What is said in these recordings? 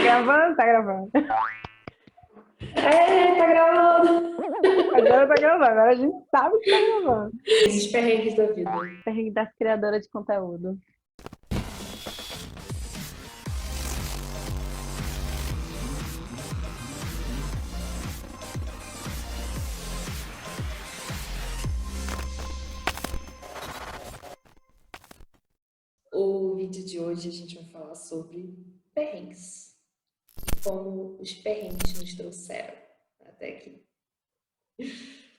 gravando? Tá gravando. Tá gravando. Agora tá gravando, agora a gente sabe que tá gravando. Esses perrengues da vida. Perrengue das criadoras de conteúdo. O vídeo de hoje a gente vai falar sobre perrengues. Como os perrengues nos trouxeram até aqui.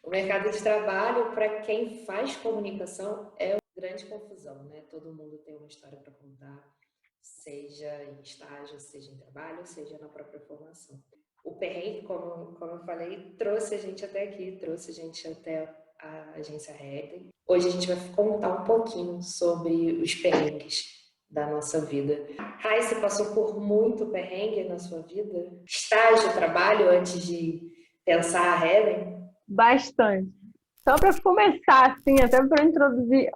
O mercado de trabalho, para quem faz comunicação, é uma grande confusão, né? Todo mundo tem uma história para contar, seja em estágio, seja em trabalho, seja na própria formação. O perrengue, como eu falei, trouxe a gente até aqui, trouxe a gente até a agência Redden. Hoje a gente vai contar um pouquinho sobre os perrengues da nossa vida. Rai, você passou por muito perrengue na sua vida? Estágio, trabalho, antes de pensar a Redden? Bastante. Só para começar, assim, até para introduzir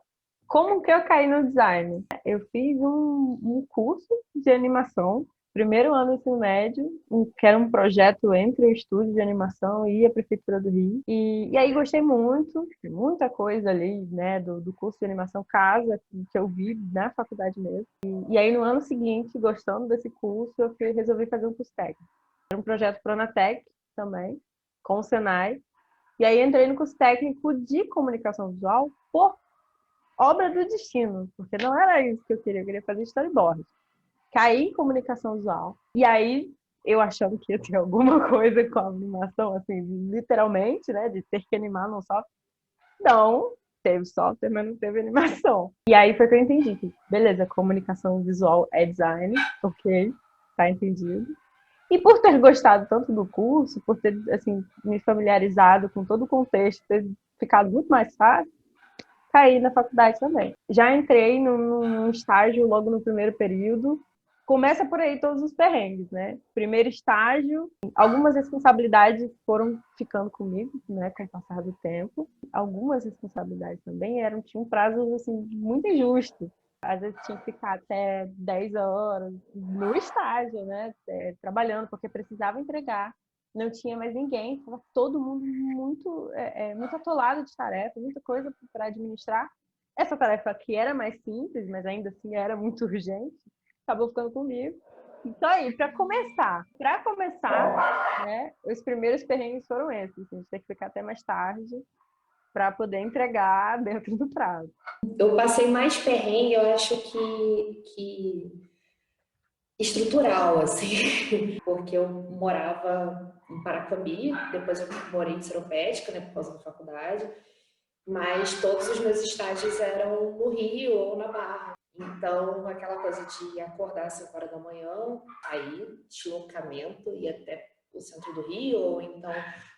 como que eu caí no design. Eu fiz um curso de animação, primeiro ano do ensino médio, que era um projeto entre o estúdio de animação e a Prefeitura do Rio. E aí gostei muito, muita coisa ali, né, do curso de animação casa, que eu vi na faculdade mesmo. E aí no ano seguinte, gostando desse curso, resolvi fazer um curso técnico. Era um projeto Pronatec também, com o Senai. E aí entrei no curso técnico de comunicação visual por obra do destino, porque não era isso que eu queria fazer storyboard. Caí em comunicação visual. E aí, eu achando que ia ter alguma coisa com a animação, assim, literalmente, né, de ter que animar no software. Não, teve software, mas não teve animação. E aí foi que eu entendi que, beleza, comunicação visual é design, ok, tá entendido. E por ter gostado tanto do curso, por ter, assim, me familiarizado com todo o contexto, ter ficado muito mais fácil, caí na faculdade também. Já entrei num estágio logo no primeiro período. Começa por aí todos os perrengues, né? Primeiro estágio, algumas responsabilidades foram ficando comigo, né, com o passar do tempo. Algumas responsabilidades também tinham prazos, assim, muito injustos. Às vezes tinha que ficar até 10 horas no estágio, né, trabalhando, porque precisava entregar. Não tinha mais ninguém, estava todo mundo muito atolado de tarefa, muita coisa para administrar. Essa tarefa que era mais simples, mas ainda assim era muito urgente, acabou ficando comigo. Então aí, para começar, né, os primeiros perrengues foram esses. A gente tem que ficar até mais tarde para poder entregar dentro do prazo. Eu passei mais perrengue, eu acho que estrutural, assim, porque eu morava em Paracambi, depois eu morei em Seropédica, né, por causa da faculdade, mas todos os meus estágios eram no Rio ou na Barra. Então, aquela coisa de acordar às 5 horas da manhã, aí, deslocamento, ir até o centro do Rio, ou então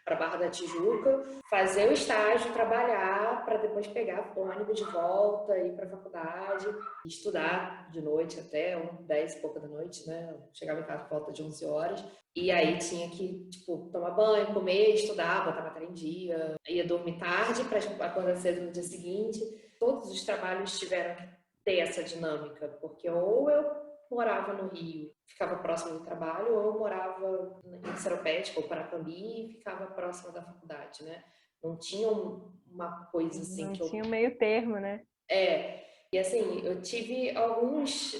para Barra da Tijuca, fazer o estágio, trabalhar, para depois pegar o ônibus de volta, ir para a faculdade, estudar de noite até 10 e pouca da noite, né? Chegava em casa por volta de 11 horas. E aí tinha que, tipo, tomar banho, comer, estudar, botar matéria em dia. Ia dormir tarde para acordar cedo no dia seguinte. Todos os trabalhos tiveram que ter essa dinâmica, porque ou eu morava no Rio, ficava próximo do trabalho, ou eu morava em Seropédica ou Paracambi e ficava próxima da faculdade, né? Não tinha uma coisa assim Não que eu... tinha um meio termo, né? E assim, eu tive algumas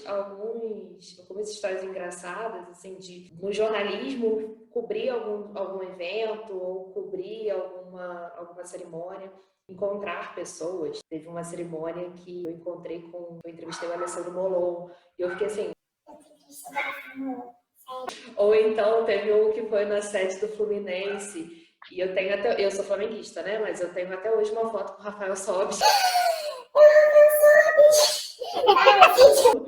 histórias engraçadas, assim, de no jornalismo cobrir algum evento ou cobrir alguma cerimônia, encontrar pessoas. Teve uma cerimônia que eu entrevistei o Alessandro Molon, e eu fiquei assim... Ou então teve um que foi na sede do Fluminense, e eu sou flamenguista, né? Mas eu tenho até hoje uma foto com o Rafael Sobis.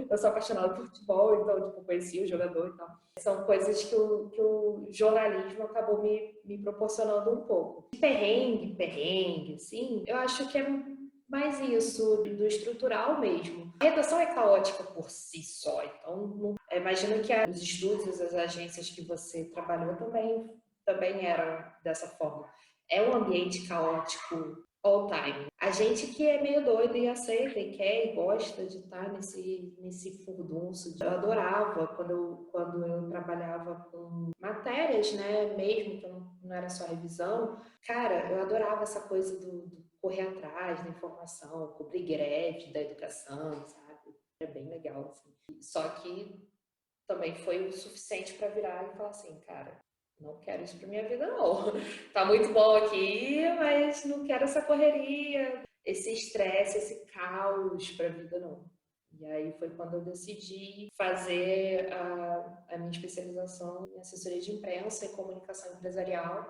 Eu sou apaixonada por futebol, então, tipo, conheci o jogador e tal. São coisas que o jornalismo acabou me proporcionando um pouco. Perrengue, assim, eu acho que é mais isso, do estrutural mesmo. A redação é caótica por si só, então, imagino que os estúdios, as agências que você trabalhou também eram dessa forma. É um ambiente caótico all time. A gente que é meio doido e aceita e quer e gosta de estar nesse furdunço. Eu adorava quando eu trabalhava com matérias, né, mesmo que não era só revisão. Cara, eu adorava essa coisa do correr atrás da informação, cobrir greve da educação, sabe? É bem legal, assim. Só que também foi o suficiente para virar e falar assim, cara, não quero isso para minha vida, não. Tá muito bom aqui, mas não quero essa correria, esse estresse, esse caos para a vida, não. E aí foi quando eu decidi fazer a minha especialização em assessoria de imprensa e comunicação empresarial,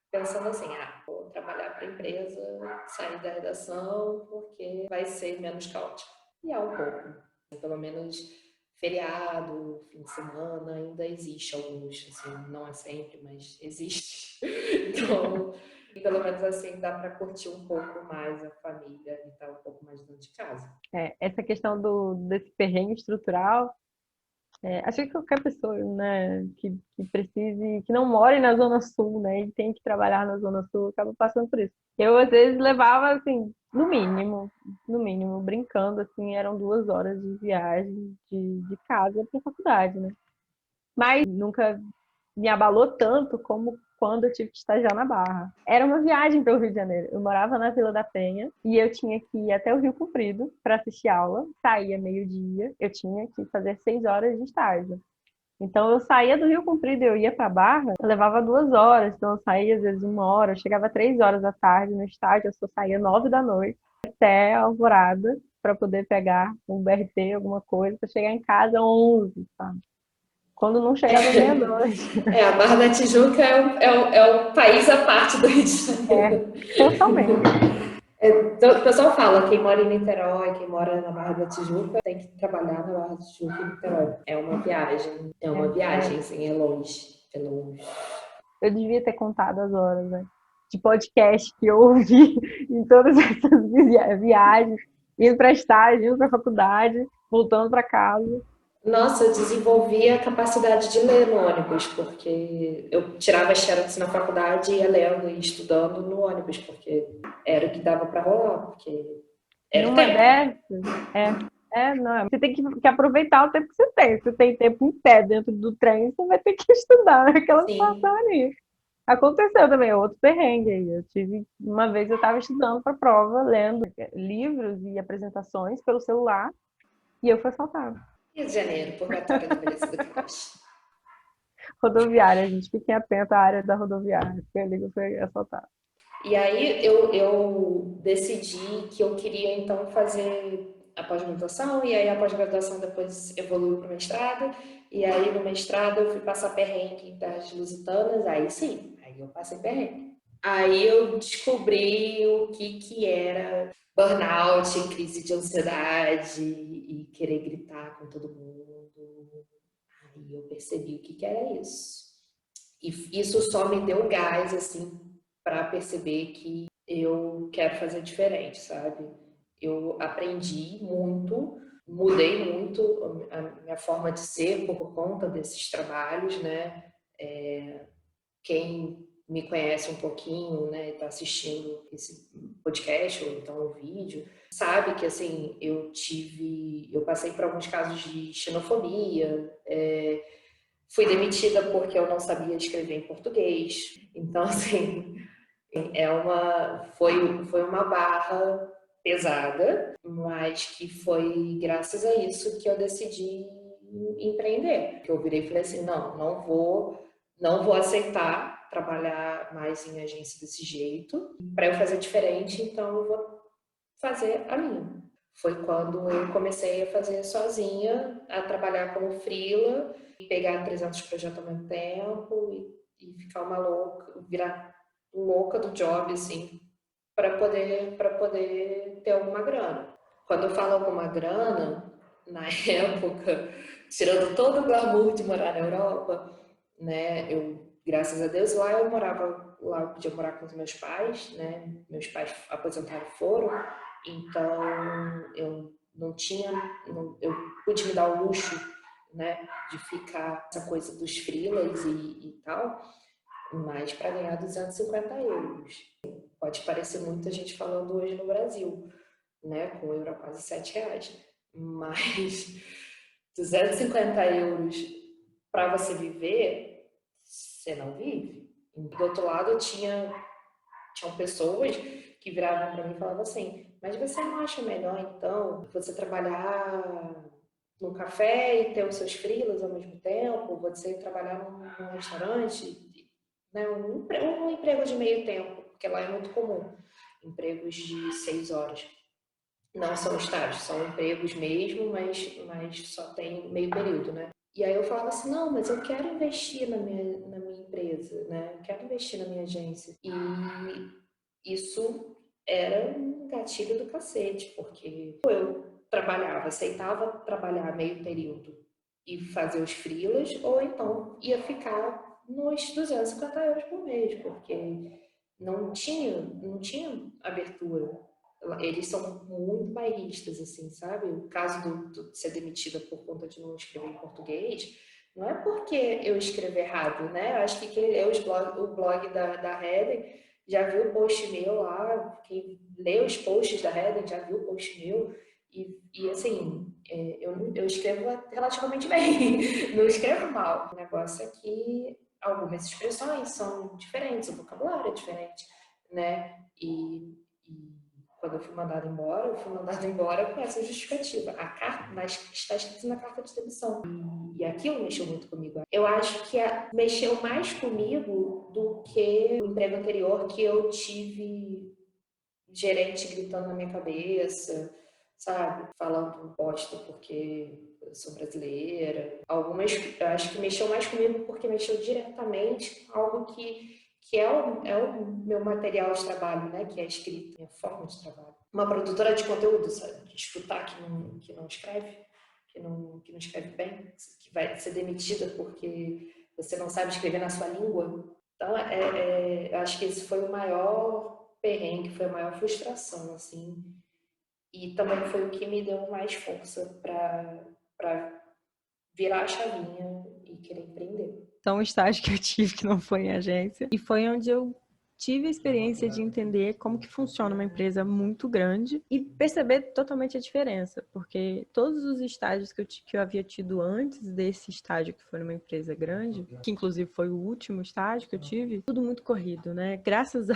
pensando assim, vou trabalhar para a empresa, sair da redação, porque vai ser menos caótico. E é um pouco, pelo menos feriado, fim de semana, ainda existe alguns, assim, não é sempre, mas existe. Então, pelo menos assim, dá para curtir um pouco mais a família e estar um pouco mais dentro de casa. Essa questão desse perrengue estrutural, acho que qualquer pessoa, né, que precise, que não more na Zona Sul, né, e tem que trabalhar na Zona Sul, acaba passando por isso. Eu, às vezes, levava, assim, no mínimo, brincando, assim, eram 2 horas de viagem de casa para a faculdade, né? Mas nunca me abalou tanto como quando eu tive que estagiar na Barra. Era uma viagem para o Rio de Janeiro. Eu morava na Vila da Penha e eu tinha que ir até o Rio Comprido para assistir aula. Saía meio-dia, eu tinha que fazer 6 horas de estágio. Então eu saía do Rio Comprido e eu ia para a Barra, eu levava 2 horas, então eu saía às vezes 1 hora, eu chegava 3 horas da tarde no estágio, eu só saía 9 da noite até a Alvorada para poder pegar um BRT, alguma coisa, para chegar em casa 11, sabe? Quando não chegava meia-noite. A Barra da Tijuca é um país à parte do Rio de Janeiro. Totalmente. Então, o pessoal fala, quem mora em Niterói, quem mora na Barra da Tijuca, tem que trabalhar na Barra da Tijuca em Niterói. É uma viagem, assim, é longe. É longe. Eu devia ter contado as horas, né? De podcast que eu ouvi em todas essas viagens, indo para estágio, indo para faculdade, voltando para casa. Nossa, eu desenvolvi a capacidade de ler no ônibus, porque eu tirava xerox na faculdade e ia lendo e estudando no ônibus, porque era o que dava para rolar, porque era o Numa tempo. dessas, não. Você tem que aproveitar o tempo que você tem. Se você tem tempo em pé dentro do trem, você vai ter que estudar naquela situação Sim. ali. Aconteceu também, outro perrengue aí. Uma vez eu estava estudando para prova, lendo livros e apresentações pelo celular, e eu fui assaltada. Rio de Janeiro, purgatório da Beleza do Caos. Rodoviária, gente, fiquem atentos à área da rodoviária, porque ali eu fui assaltada. E aí eu decidi que eu queria então fazer a pós-graduação, e aí a pós-graduação depois evoluiu para o mestrado, e aí no mestrado eu fui passar perrengue das lusitanas, aí sim, aí eu passei perrengue. Aí eu descobri o que era burnout, crise de ansiedade e querer gritar com todo mundo. Aí eu percebi o que era isso. E isso só me deu gás, assim, para perceber que eu quero fazer diferente, sabe? Eu aprendi muito, mudei muito a minha forma de ser por conta desses trabalhos, né? Quem me conhece um pouquinho, né, está assistindo esse podcast ou então o vídeo, sabe que assim eu passei por alguns casos de xenofobia, fui demitida porque eu não sabia escrever em português, então assim foi uma barra pesada, mas que foi graças a isso que eu decidi empreender. Que eu virei e falei assim, não vou aceitar trabalhar mais em agência desse jeito. Para eu fazer diferente, então eu vou fazer a minha. Foi quando eu comecei a fazer sozinha, a trabalhar como freela, pegar 300 projetos ao mesmo tempo e ficar uma louca, virar louca do job, assim, para poder ter alguma grana. Quando eu falo alguma grana, na época, tirando todo o glamour de morar na Europa, né, graças a Deus, lá eu podia morar com os meus pais, né, meus pais aposentados foram, então eu não tinha, eu pude me dar o luxo, né, de ficar essa coisa dos freelas e tal, mas para ganhar 250 euros. Pode parecer muita gente falando hoje no Brasil, né? Com o euro a quase R$ 7. Mas 250 euros para você viver, você não vive. Do outro lado, tinham pessoas que viravam para mim e falavam assim: mas você não acha melhor, então, você trabalhar num café e ter os seus freelas ao mesmo tempo, você trabalhar num restaurante, né, um emprego de meio tempo, porque lá é muito comum, empregos de 6 horas. Não são estágios, são empregos mesmo, mas só tem meio período, né? E aí eu falava assim, não, mas eu quero investir na minha empresa, né? Eu quero investir na minha agência. E isso era um gatilho do cacete, porque eu trabalhava, aceitava trabalhar meio período e fazer os freelas, ou então ia ficar nos 250 euros por mês, porque não tinha abertura. Eles são muito bairristas, assim, sabe? O caso de ser demitida por conta de não escrever em português, não é porque eu escrevo errado, né? Eu acho que quem lê o blog da Heather já viu o post meu lá, quem lê os posts da Heather já viu o post meu, e assim, eu escrevo relativamente bem, não escrevo mal. O negócio é que algumas expressões são diferentes, o vocabulário é diferente, né? E quando eu fui mandada embora com essa justificativa. A carta, mas está escrito na carta de demissão. E aquilo mexeu muito comigo. Eu acho que mexeu mais comigo do que o emprego anterior, que eu tive gerente gritando na minha cabeça, sabe? Falando bosta porque eu sou brasileira. Algumas, eu acho que mexeu mais comigo porque mexeu diretamente com algo que é o meu material de trabalho, né? Que é a escrita, minha forma de trabalho. Uma produtora de conteúdo, sabe? Escutar que não escreve, que não escreve bem, que vai ser demitida porque você não sabe escrever na sua língua. Então, eu acho que esse foi o maior perrengue, foi a maior frustração, assim. E também foi o que me deu mais força para virar a chavinha e querer empreender. Então, o estágio que eu tive, que não foi em agência, e foi onde eu tive a experiência de entender como que funciona uma empresa muito grande e perceber totalmente a diferença, porque todos os estágios que eu havia tido antes desse estágio, que foi numa empresa grande, que inclusive foi o último estágio que eu tive, tudo muito corrido, né? Graças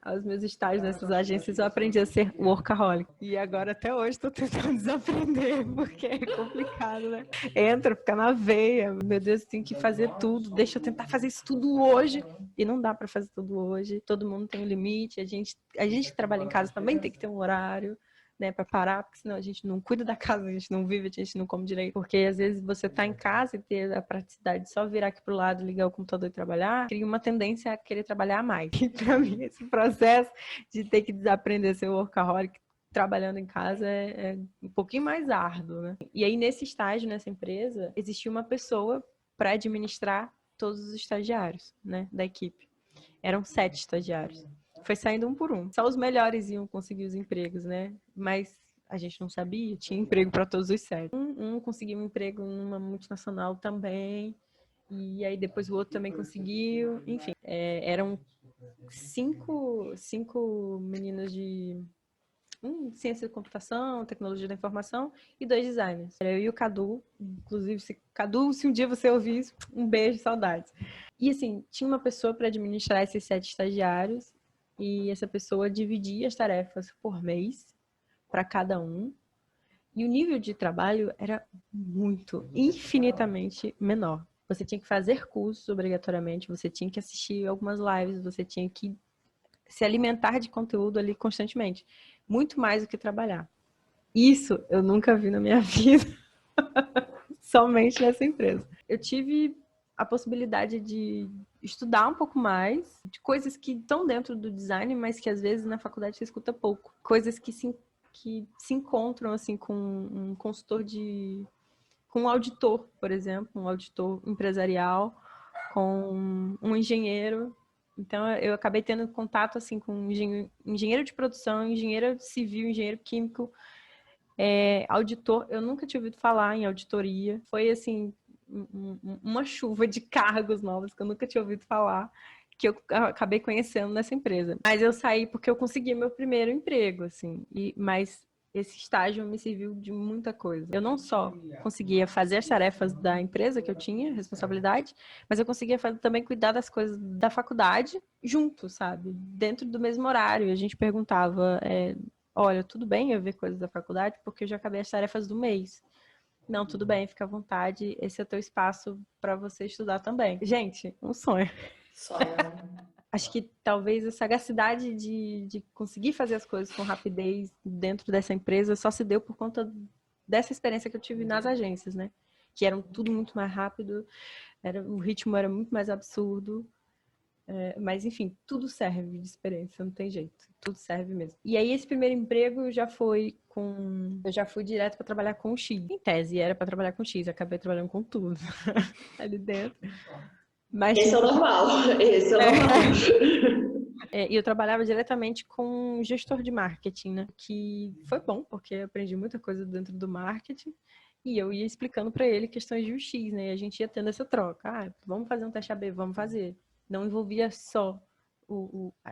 aos meus estágios nessas agências, eu aprendi a ser workaholic. E agora, até hoje, estou tentando desaprender, porque é complicado, né? Entra, fica na veia. Meu Deus, tem que fazer tudo. Deixa eu tentar fazer isso tudo hoje. E não dá para fazer tudo hoje. Todo mundo tem um limite. A gente que trabalha em casa também tem que ter um horário, né, para parar, porque senão a gente não cuida da casa, a gente não vive, a gente não come direito. Porque às vezes você tá em casa e ter a praticidade de só virar aqui pro lado, ligar o computador e trabalhar, cria uma tendência a querer trabalhar mais. E para mim, esse processo de ter que desaprender ser workaholic trabalhando em casa é um pouquinho mais árduo, né? E aí, nesse estágio, nessa empresa, existia uma pessoa para administrar todos os estagiários, né, da equipe. Eram 7 estagiários. Foi saindo um por um. Só os melhores iam conseguir os empregos, né? Mas a gente não sabia, tinha emprego para todos os 7. Um conseguiu um emprego numa multinacional também, e aí depois o outro também conseguiu. Enfim, eram cinco meninos de ciência da computação, tecnologia da informação e 2 designers. Eu e o Cadu, inclusive, se um dia você ouvir isso, um beijo, saudades. E assim, tinha uma pessoa para administrar esses 7 estagiários e essa pessoa dividia as tarefas por mês para cada um. E o nível de trabalho era infinitamente menor. Você tinha que fazer cursos obrigatoriamente, você tinha que assistir algumas lives, você tinha que se alimentar de conteúdo ali constantemente. Muito mais do que trabalhar. Isso eu nunca vi na minha vida. Somente nessa empresa. Eu tive a possibilidade de estudar um pouco mais de coisas que estão dentro do design, mas que às vezes na faculdade você escuta pouco. Coisas que se encontram assim com um consultor com um auditor, por exemplo, um auditor empresarial, com um engenheiro. Então, eu acabei tendo contato assim com engenheiro de produção, engenheiro civil, engenheiro químico, auditor. Eu nunca tinha ouvido falar em auditoria. Foi assim uma chuva de cargos novos que eu nunca tinha ouvido falar, que eu acabei conhecendo nessa empresa. Mas eu saí porque eu consegui meu primeiro emprego, assim. Mas esse estágio me serviu de muita coisa. Eu não só conseguia fazer as tarefas da empresa que eu tinha, responsabilidade, mas eu conseguia também cuidar das coisas da faculdade junto, sabe? Dentro do mesmo horário. A gente perguntava, olha, tudo bem eu ver coisas da faculdade porque eu já acabei as tarefas do mês. Não, tudo bem, fica à vontade. Esse é o teu espaço para você estudar também. Gente, um sonho. Sonho, né? Acho que talvez a sagacidade de conseguir fazer as coisas com rapidez dentro dessa empresa só se deu por conta dessa experiência que eu tive nas agências, né? Que eram tudo muito mais rápido, o ritmo era muito mais absurdo. Mas, enfim, tudo serve de experiência, não tem jeito. Tudo serve mesmo. E aí, esse primeiro emprego eu já fui direto para trabalhar com o X. Em tese, era para trabalhar com o X, acabei trabalhando com tudo ali dentro. Mas Esse é o normal. Esse é o normal. E eu trabalhava diretamente com um gestor de marketing, né? Que foi bom, porque eu aprendi muita coisa dentro do marketing. E eu ia explicando para ele questões de UX, né? E a gente ia tendo essa troca. Ah, vamos fazer um teste AB, vamos fazer. Não envolvia só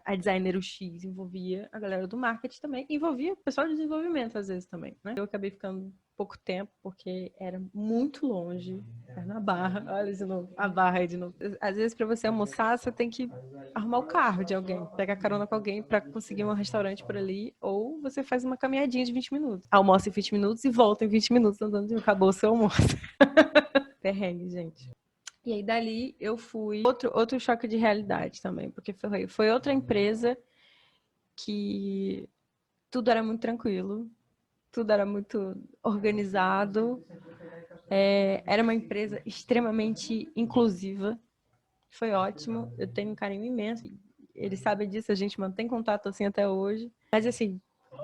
a designer UX, envolvia a galera do marketing também, envolvia o pessoal de desenvolvimento às vezes também, né? Eu acabei ficando pouco tempo, porque era muito longe, era na Barra, olha de novo, a Barra aí de novo. Às vezes para você almoçar, você tem que arrumar o carro de alguém, pegar carona com alguém para conseguir um restaurante por ali, ou você faz uma caminhadinha de 20 minutos. Almoça em 20 minutos e volta em 20 minutos andando e acabou o seu almoço. Perrengue, gente. E aí, dali, eu fui... Outro choque de realidade também, porque foi outra empresa que tudo era muito tranquilo, tudo era muito organizado. Era uma empresa extremamente inclusiva. Foi ótimo, eu tenho um carinho imenso. Eles sabem disso, a gente mantém contato assim até hoje. Mas, assim,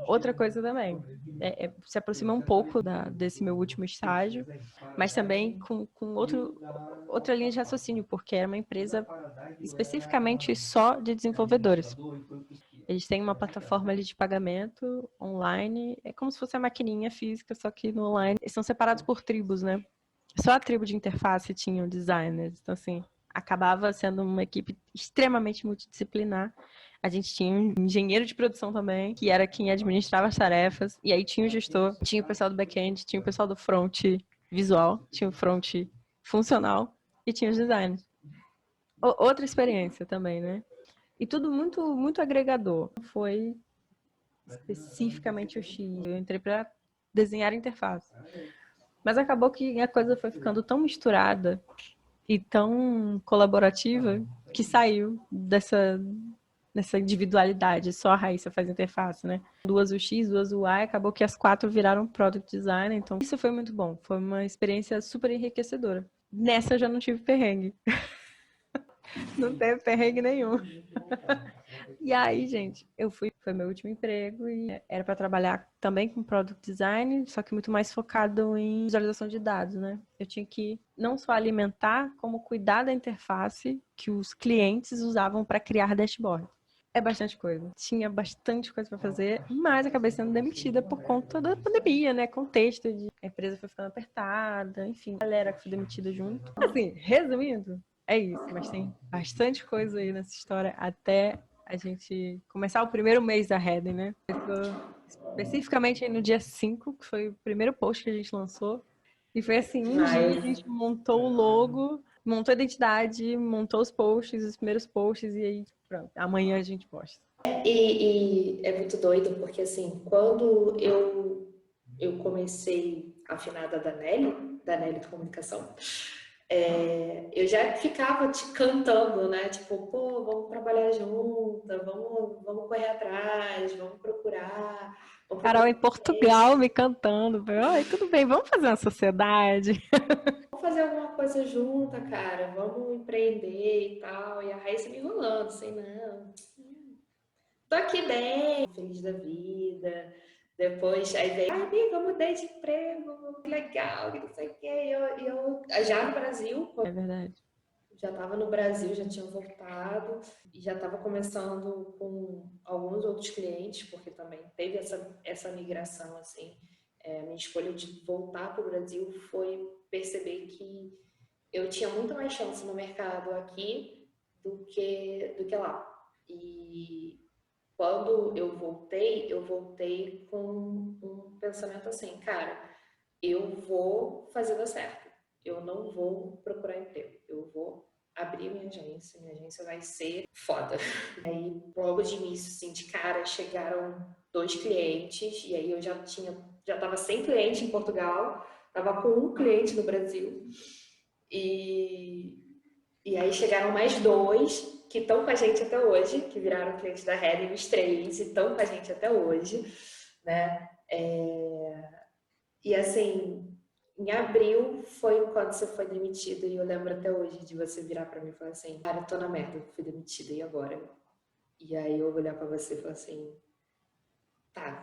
outra coisa também, se aproxima um pouco desse meu último estágio, mas também com outra linha de raciocínio, porque era uma empresa especificamente só de desenvolvedores. Eles têm uma plataforma ali de pagamento online, é como se fosse a maquininha física, só que no online. Eles são separados por tribos, né? Só a tribo de interface tinha designers, então assim, acabava sendo uma equipe extremamente multidisciplinar. A gente tinha um engenheiro de produção também, que era quem administrava as tarefas, e aí tinha o gestor, tinha o pessoal do back-end, tinha o pessoal do front visual, tinha o front funcional e tinha os designers. Outra experiência também, né? E tudo muito, muito agregador. Foi especificamente o X. Eu entrei para desenhar interface. Mas acabou que a coisa foi ficando tão misturada e tão colaborativa que saiu dessa individualidade. Só a Raíssa faz interface, né? Duas o X, duas o Y, acabou que as 4 viraram product design. Então, isso foi muito bom. Foi uma experiência super enriquecedora. Nessa eu já não tive perrengue. Não teve perrengue nenhum. E aí, gente, foi meu último emprego e era para trabalhar também com product design, só que muito mais focado em visualização de dados, né? Eu tinha que não só alimentar, como cuidar da interface que os clientes usavam para criar dashboard. É bastante coisa. Tinha bastante coisa para fazer, mas acabei sendo demitida por conta da pandemia, né? Contexto de a empresa foi ficando apertada, enfim, a galera que foi demitida junto. Assim, resumindo, é isso, mas tem bastante coisa aí nessa história até a gente começar o primeiro mês da Redden, né? Especificamente no dia 5, que foi o primeiro post que a gente lançou. E foi assim, um dia a gente montou o logo, montou a identidade, montou os posts, os primeiros posts, e aí pronto, amanhã a gente posta. E é muito doido, porque assim, quando eu comecei a afinada da Nelly de comunicação, eu já ficava te cantando, né? Tipo, pô, vamos trabalhar junto, vamos correr atrás, vamos procurar. Carol em Portugal me cantando. Oi, tudo bem, vamos fazer uma sociedade. Vamos fazer alguma coisa junta, cara, vamos empreender e tal. E a Raíssa me enrolando, assim, não. Tô aqui bem, feliz da vida. Depois, aí veio, amiga, eu mudei de emprego, que legal, que não sei o quê. Eu já no Brasil, É verdade. já estava no Brasil, já tinha voltado e já estava começando com alguns outros clientes, porque também teve essa migração, assim. Minha escolha de voltar para o Brasil foi perceber que eu tinha muito mais chance no mercado aqui do que lá. E quando eu voltei com um pensamento assim, cara, eu vou fazer dar certo. Eu não vou procurar emprego. Eu vou abrir minha agência vai ser foda. Aí, logo de início, assim, de cara, chegaram 2 clientes, e aí eu já tava sem cliente em Portugal, tava com um cliente no Brasil, e aí chegaram mais 2 que estão com a gente até hoje, que viraram clientes da Heading, os 3, e estão com a gente até hoje, né? E assim, em abril foi quando você foi demitida, e eu lembro até hoje de você virar pra mim e falar assim, cara, eu tô na merda, fui demitida, e agora? E aí eu olhar pra você e falar assim, tá,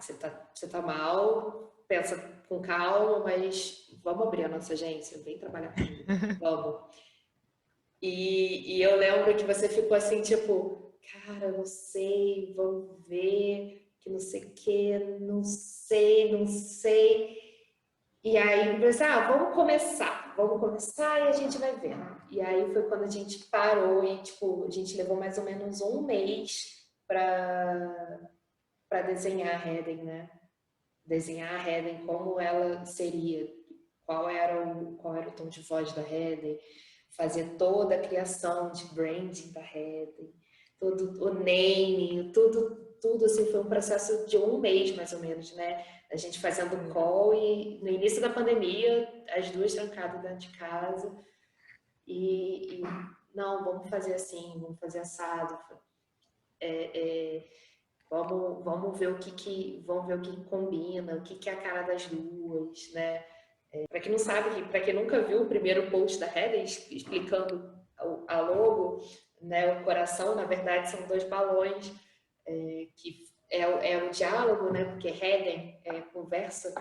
você tá mal, pensa com calma, mas vamos abrir a nossa agência, vem trabalhar comigo, vamos. E eu lembro que você ficou assim, tipo, cara, não sei, vamos ver, que não sei o que, não sei. E aí eu pensei, vamos começar e a gente vai vendo. E aí foi quando a gente parou e, tipo, a gente levou mais ou menos um mês para desenhar a Heading, né? Desenhar a Heading, como ela seria, qual era o tom de voz da Heading, fazer toda a criação de branding da Heading, todo o naming, tudo assim, foi um processo de um mês mais ou menos, né? A gente fazendo call e no início da pandemia, as 2 trancadas dentro de casa e não, vamos fazer assim, vamos fazer assado, vamos ver vamos ver o que combina, o que é a cara das 2, né? Para quem não sabe, para quem nunca viu o primeiro post da Heather explicando a logo, né, o coração, na verdade, são 2 balões, que é o diálogo, né, porque Reden é conversa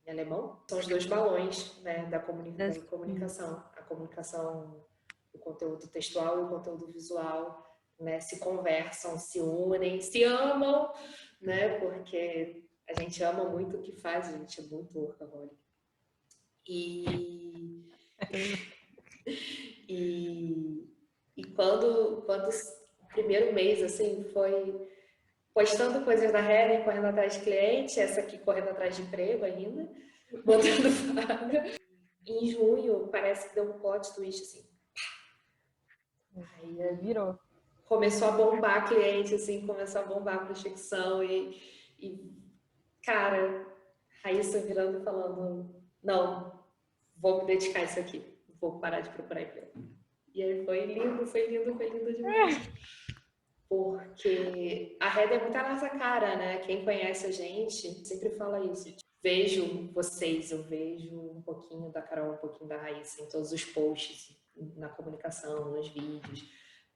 em alemão, são os 2 balões, né, da comunicação. A comunicação, o conteúdo textual e o conteúdo visual, né, se conversam, se unem, se amam, né, porque a gente ama muito o que faz, a gente é muito workaholic. E quando o primeiro mês, assim, foi postando coisas da Helen, correndo atrás de cliente, essa aqui correndo atrás de emprego ainda, botando vaga. Em junho, parece que deu um plot twist, assim. Aí virou. Começou a bombar cliente, assim, começou a bombar a prospecção e cara, Raíssa virando e falando, não, vou me dedicar a isso aqui, vou parar de procurar emprego. E aí foi lindo demais. Porque a Reda é muito a nossa cara, né? Quem conhece a gente sempre fala isso. Vejo vocês, eu vejo um pouquinho da Carol, um pouquinho da Raíssa em todos os posts, na comunicação, nos vídeos,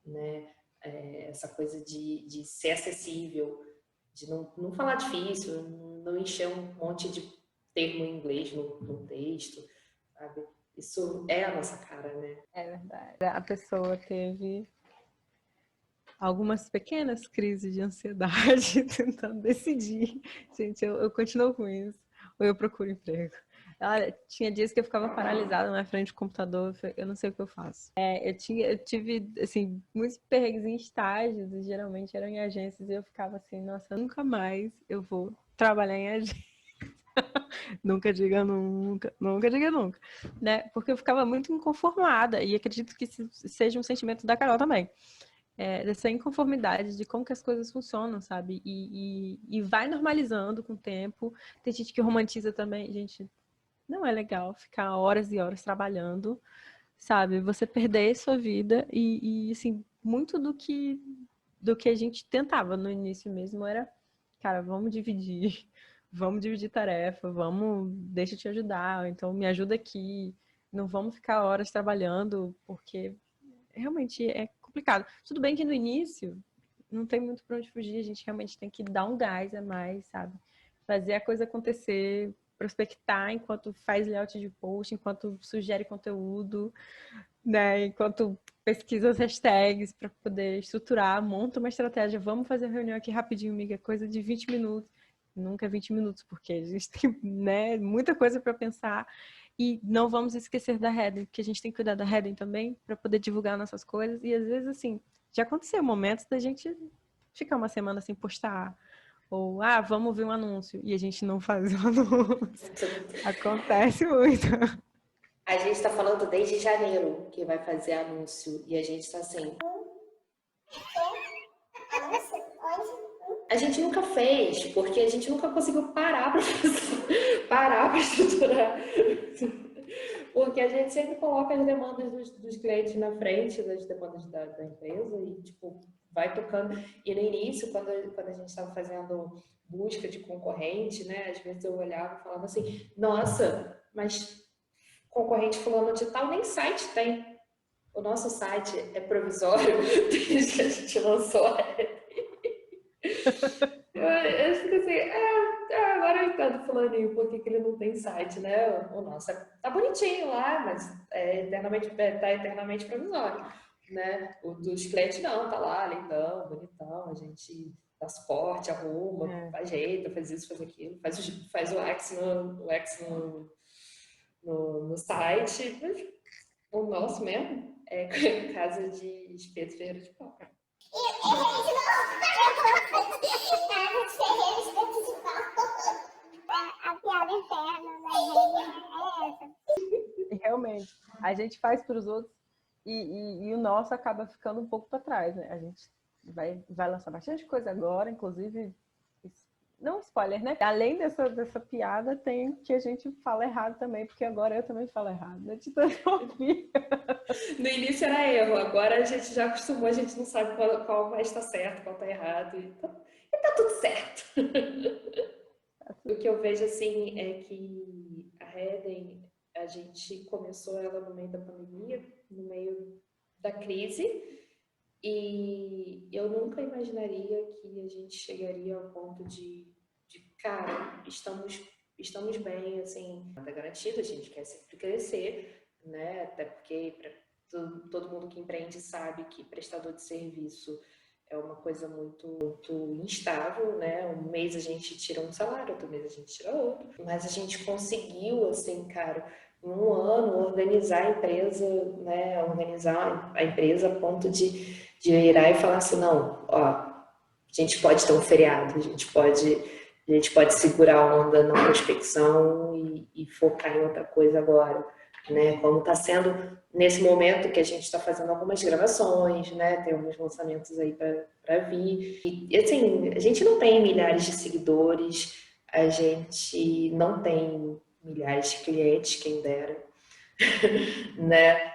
né? Essa coisa de ser acessível, de não falar difícil, não encher um monte de termo em inglês no texto, sabe? Isso é a nossa cara, né? É verdade. A pessoa teve algumas pequenas crises de ansiedade tentando decidir. Gente, eu continuo com isso. Ou eu procuro emprego. Olha, tinha dias que eu ficava paralisada na frente do computador, eu não sei o que eu faço. Eu tive, assim, muitos perrengues em estágios, e geralmente eram em agências, e eu ficava assim, nossa, nunca mais eu vou trabalhar em agência. Nunca diga nunca, nunca diga nunca, né? Porque eu ficava muito inconformada, e acredito que seja um sentimento da Carol também. Dessa inconformidade de como que as coisas funcionam, sabe? E vai normalizando com o tempo. Tem gente que romantiza também. Gente, não é legal ficar horas e horas trabalhando, sabe? Você perder sua vida e assim, muito do que a gente tentava no início mesmo era, cara, vamos dividir tarefa, deixa eu te ajudar, então me ajuda aqui, não vamos ficar horas trabalhando, porque realmente é complicado. Tudo bem que no início não tem muito para onde fugir, a gente realmente tem que dar um gás a mais, sabe? Fazer a coisa acontecer, prospectar enquanto faz layout de post, enquanto sugere conteúdo, né? Enquanto pesquisa as hashtags para poder estruturar, monta uma estratégia. Vamos fazer uma reunião aqui rapidinho, amiga, coisa de 20 minutos. Nunca 20 minutos, porque a gente tem, né, muita coisa para pensar. E não vamos esquecer da Redden, porque a gente tem que cuidar da Redden também, para poder divulgar nossas coisas. E às vezes, assim, já aconteceu momentos da gente ficar uma semana sem postar. Ou, vamos ver um anúncio. E a gente não faz o anúncio. Acontece muito. A gente está falando desde janeiro que vai fazer anúncio. E a gente está assim... A gente nunca fez, porque a gente nunca conseguiu parar para estruturar. Porque a gente sempre coloca as demandas dos clientes na frente das demandas da empresa e, tipo, vai tocando. E no início, quando a gente estava fazendo busca de concorrente, né, às vezes eu olhava e falava assim, nossa, mas concorrente fulano de tal nem site tem. O nosso site é provisório desde que a gente lançou. Eu fico assim, agora eu entendo fulaninho, por que ele não tem site, né? O nosso tá bonitinho lá, mas tá eternamente provisório, né? O dos clientes não, tá lá, lindão, bonitão, a gente dá suporte, arruma, ajeita, faz isso, faz aquilo, faz o X no site, mas o nosso mesmo é casa de espeto feira de pau. A piada interna da rede é essa. Realmente, a gente faz para os outros e o nosso acaba ficando um pouco para trás, né? A gente vai lançar bastante coisa agora, inclusive, não spoiler, né? Além dessa piada, tem que a gente fala errado também, porque agora eu também falo errado, né? De tanto ouvir. No início era erro, agora a gente já acostumou, a gente não sabe qual vai estar certo, qual está errado, e tá tudo certo. O que eu vejo, assim, é que a Redden, a gente começou ela no meio da pandemia, no meio da crise, e eu nunca imaginaria que a gente chegaria ao ponto de cara, estamos bem, assim, tá garantido, a gente quer sempre crescer, né? Até porque todo mundo que empreende sabe que prestador de serviço é uma coisa muito instável, né? Um mês a gente tira um salário, outro mês a gente tira outro. Mas a gente conseguiu, assim, cara, em um ano, organizar a empresa, né? Organizar a empresa a ponto de virar e falar assim, não, ó, a gente pode ter um feriado, a gente pode segurar a onda na prospecção e focar em outra coisa agora, né? Como está sendo nesse momento que a gente está fazendo algumas gravações, né? Tem alguns lançamentos aí para vir. E assim, a gente não tem milhares de seguidores, a gente não tem milhares de clientes, quem dera, né?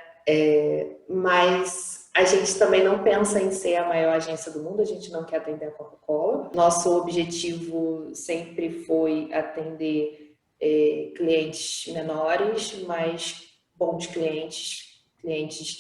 Mas a gente também não pensa em ser a maior agência do mundo, a gente não quer atender a Coca-Cola. Nosso objetivo sempre foi atender clientes menores, mas bons clientes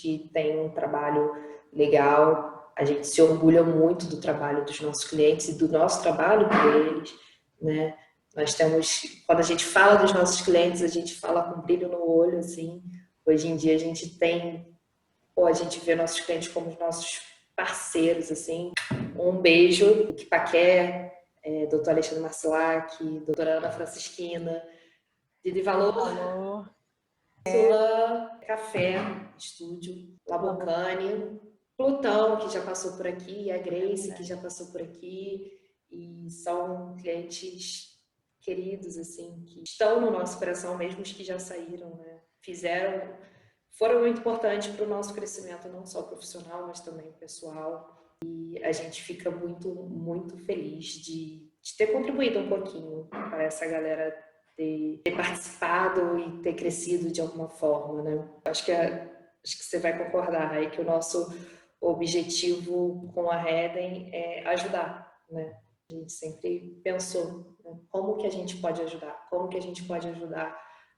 que têm um trabalho legal. A gente se orgulha muito do trabalho dos nossos clientes e do nosso trabalho com eles, né? Nós temos, quando a gente fala dos nossos clientes, a gente fala com brilho no olho, assim. Hoje em dia a gente vê nossos clientes como os nossos parceiros, assim. Um beijo, que Paquer, doutor Alexandre Marcilac, doutora Ana Francisquina, Didi Valor, Sula, Café, Estúdio, Labocane, Plutão, que já passou por aqui, a Grace, que já passou por aqui, e são clientes queridos, assim, que estão no nosso coração, mesmo os que já saíram, né? Foram muito importantes para o nosso crescimento, não só profissional, mas também pessoal. E a gente fica muito, muito feliz de ter contribuído um pouquinho para essa galera ter participado e ter crescido de alguma forma, né? Acho que você vai concordar aí que o nosso objetivo com a Redden é ajudar, né? A gente sempre pensou, né, como que a gente pode ajudar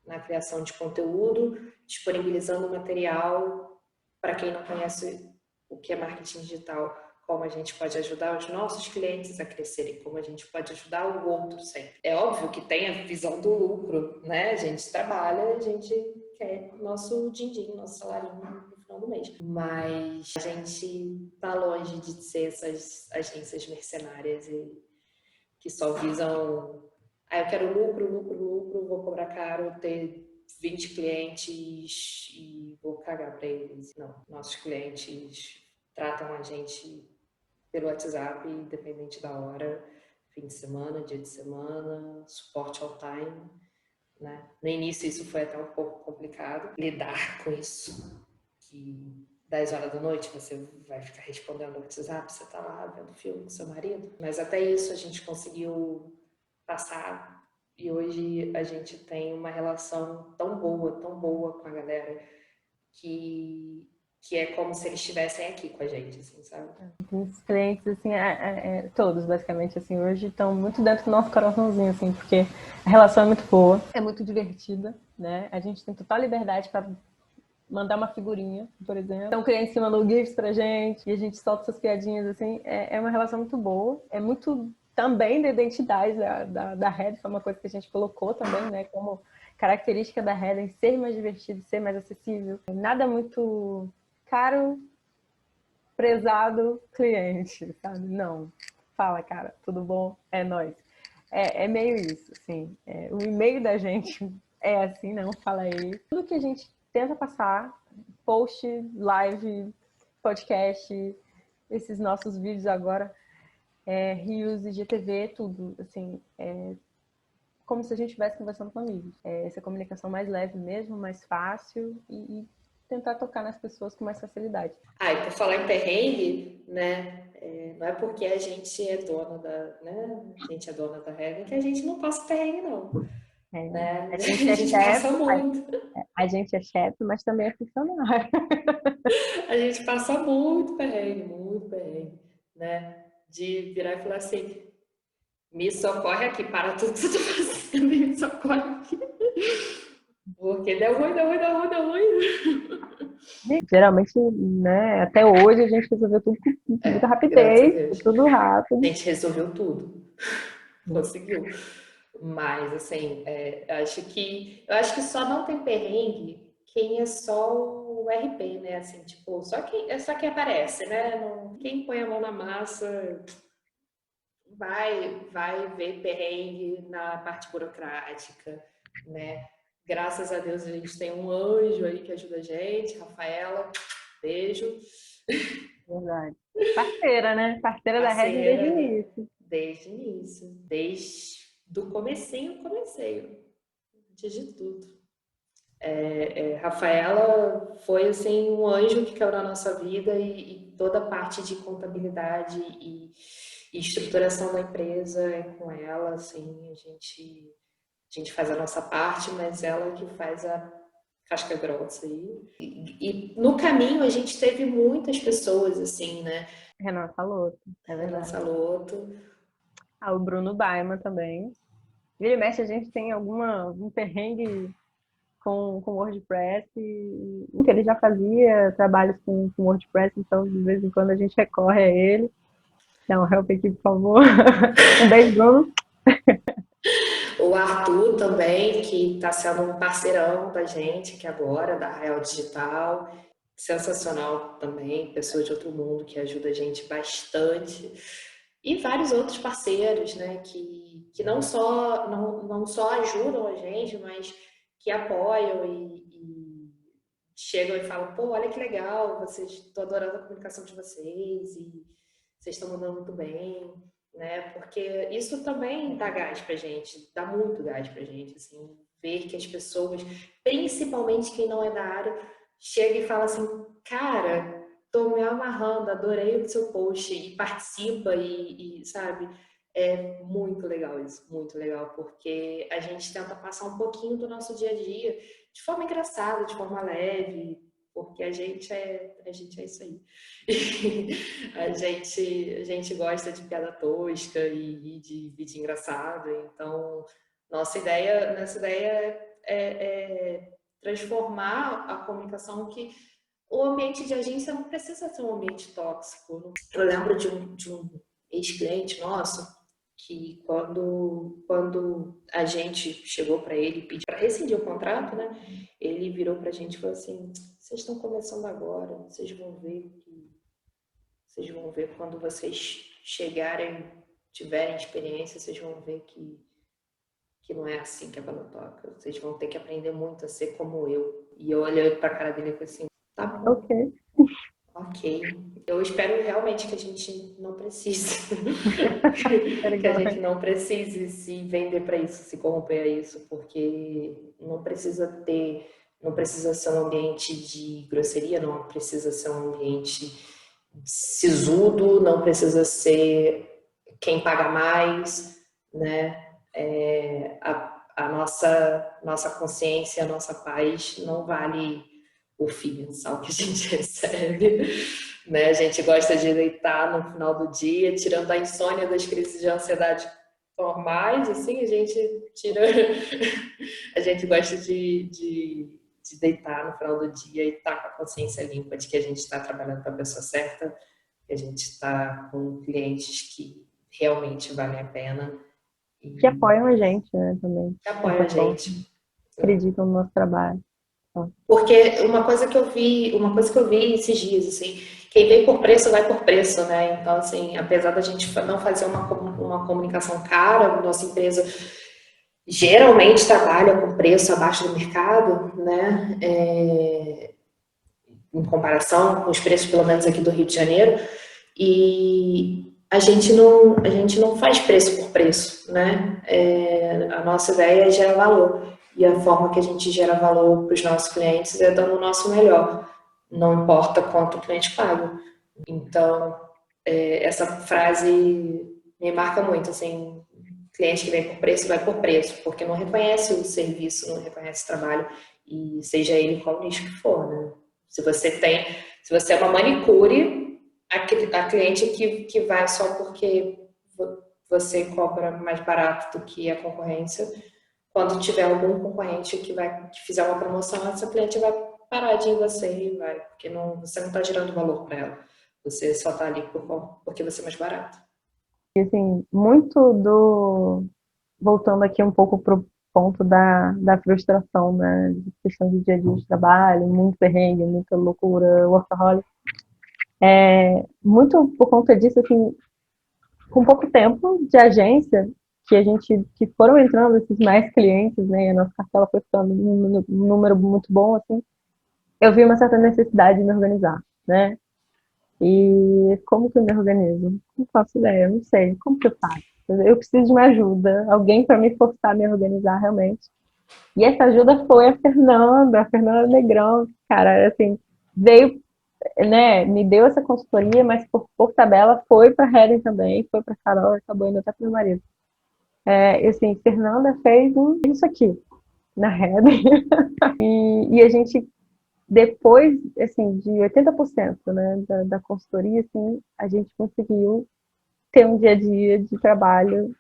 na criação de conteúdo, disponibilizando material para quem não conhece o que é marketing digital, como a gente pode ajudar os nossos clientes a crescerem, como a gente pode ajudar o outro sempre. É óbvio que tem a visão do lucro, né? A gente trabalha, a gente quer nosso din-din, nosso salário no final do mês. Mas a gente tá longe de ser essas agências mercenárias que só visam eu quero lucro, vou cobrar caro, ter 20 clientes e vou cagar para eles. Não, nossos clientes tratam a gente pelo WhatsApp, independente da hora, fim de semana, dia de semana, suporte all time, né? No início isso foi até um pouco complicado, lidar com isso, que 10 horas da noite você vai ficar respondendo no WhatsApp, você tá lá vendo filme com seu marido, mas até isso a gente conseguiu passar e hoje a gente tem uma relação tão boa com a galera que é como se eles estivessem aqui com a gente, assim, sabe? Os clientes, assim, todos, basicamente, assim, hoje estão muito dentro do nosso coraçãozinho, assim, porque a relação é muito boa, é muito divertida, né? A gente tem total liberdade para mandar uma figurinha, por exemplo. Então, o cliente mandou GIFs pra gente e a gente solta essas piadinhas, assim. É uma relação muito boa. É muito também da identidade da Red, foi uma coisa que a gente colocou também, né? Como característica da Red em ser mais divertido, ser mais acessível. Nada muito caro, prezado cliente, sabe? Não. Fala, cara, tudo bom? É nóis. É meio isso, assim. O e-mail da gente é assim, não, fala aí. Tudo que a gente tenta passar, post, live, podcast, esses nossos vídeos agora, Reels, IGTV, tudo, assim, como se a gente estivesse conversando com amigos. Essa comunicação mais leve mesmo, mais fácil e tentar tocar nas pessoas com mais facilidade. Ah, e por falar em perrengue, né? Não é porque a gente é dona da, né? A gente é dona da regra que a gente não passa perrengue, não. Né? A gente A é gente passa chefe, muito. a gente é chefe, mas também é funcionário. A gente passa muito perrengue, né? De virar e falar assim, me socorre aqui, para tudo que você tá fazendo e me socorre aqui. Porque deu ruim, deu ruim, deu ruim, deu ruim. Geralmente, né, até hoje a gente resolveu tudo com muita Graças a rapidez, Deus. tudo A rápido. gente resolveu tudo. Conseguiu. Mas, assim, eu acho que só não tem perrengue quem é só o RP, né? Assim, tipo, só quem aparece, né? Quem põe a mão na massa vai ver perrengue na parte burocrática, né? Graças a Deus a gente tem um anjo aí que ajuda a gente, Rafaela, beijo. Verdade. Parceira, né? Parceira da Red desde o Parceira, início. desde o início, desde do comecinho, antes de tudo. Rafaela foi assim um anjo que caiu na nossa vida e toda a parte de contabilidade e estruturação da empresa é com ela, assim, a gente faz a nossa parte, mas ela que faz a casca grossa aí. E no caminho a gente teve muitas pessoas assim, né? Renan Saloto, é Renan verdade. Saloto. O Bruno Baima também. Vira e mexe, a gente tem algum perrengue com WordPress que ele já fazia trabalhos com WordPress, então de vez em quando a gente recorre a ele. Dá um help aqui, por favor. Um beijo, Bruno. O Arthur também, que está sendo um parceirão da gente, que agora, da Real Digital. Sensacional também, pessoa de outro mundo que ajuda a gente bastante. E vários outros parceiros, né, que não só ajudam a gente, mas que apoiam e chegam e falam, pô, olha que legal, vocês, estou adorando a comunicação de vocês e vocês estão mandando muito bem, né? Porque isso também dá gás pra gente, dá muito gás pra gente, assim, ver que as pessoas, principalmente quem não é da área, chega e fala assim, cara, tô me amarrando, adorei o seu post e participa e sabe? É muito legal isso, muito legal, porque a gente tenta passar um pouquinho do nosso dia a dia de forma engraçada, de forma leve, porque a gente é isso aí. A gente gosta de piada tosca e de vídeo engraçado, então nossa ideia é transformar a comunicação que o ambiente de agência não precisa ser um ambiente tóxico. Eu lembro de um ex-cliente nosso que quando a gente chegou para ele pedir para rescindir o contrato, né? Ele virou para a gente e falou assim: vocês estão começando agora, vocês vão ver quando vocês chegarem, tiverem experiência, vocês vão ver que que não é assim que a banda toca. Vocês vão ter que aprender muito a ser como eu. E eu olhei pra cara dele e falei assim, tá bom. Ok. Ok. Eu espero realmente que a gente não precise. Era Que a igual. gente não precise se vender para isso, se corromper a isso, porque não precisa ter, não precisa ser um ambiente de grosseria, não precisa ser um ambiente sisudo, não precisa ser quem paga mais, né? A nossa consciência, a nossa paz não vale o fim mensal que a gente recebe, né? A gente gosta de deitar no final do dia, tirando a insônia das crises de ansiedade normais, assim, a gente gosta de deitar no final do dia e estar com a consciência limpa de que a gente está trabalhando para a pessoa certa, que a gente está com clientes que realmente valem a pena e Que apoiam a gente, né, também. que apoiam a gente. Acreditam no nosso trabalho. Porque uma coisa que eu vi esses dias, assim, quem vem por preço vai por preço, né? Então, assim, apesar da gente não fazer uma comunicação cara, nossa empresa geralmente trabalha com preço abaixo do mercado, né? Em comparação com os preços, pelo menos aqui do Rio de Janeiro, e a gente não faz preço por preço, né? A nossa ideia é gerar valor. E a forma que a gente gera valor para os nossos clientes é dando o nosso melhor. Não importa quanto o cliente paga. Então, essa frase me marca muito, assim, cliente que vem por preço, vai por preço, porque não reconhece o serviço, não reconhece o trabalho, e seja ele qual nicho que for, né? Se você é uma manicure, a cliente que vai só porque você cobra mais barato do que a concorrência, quando tiver algum concorrente que fizer uma promoção, essa cliente vai parar de ir em você e vai, porque você não está gerando valor para ela. Você só está ali porque você é mais barato. E, assim, muito do... Voltando aqui um pouco pro ponto da frustração, né? De questão de dia a dia de trabalho, muito perrengue, muita loucura, workaholic. Muito por conta disso, assim, com pouco tempo de agência, que foram entrando esses mais clientes, né? E a nossa cartela foi ficando um número muito bom, assim. Eu vi uma certa necessidade de me organizar, né? E como que eu me organizo? Não faço ideia, não sei. Como que eu faço? Eu preciso de uma ajuda, alguém para me forçar a me organizar realmente. E essa ajuda foi a Fernanda Negrão, cara, assim, veio, né, me deu essa consultoria, mas por tabela foi para a Helen também, foi para a Carol, acabou indo até para o meu marido. E assim, Fernanda fez isso aqui na Helen, e a gente depois, assim, de 80%, né, da consultoria, assim, a gente conseguiu ter um dia a dia de trabalho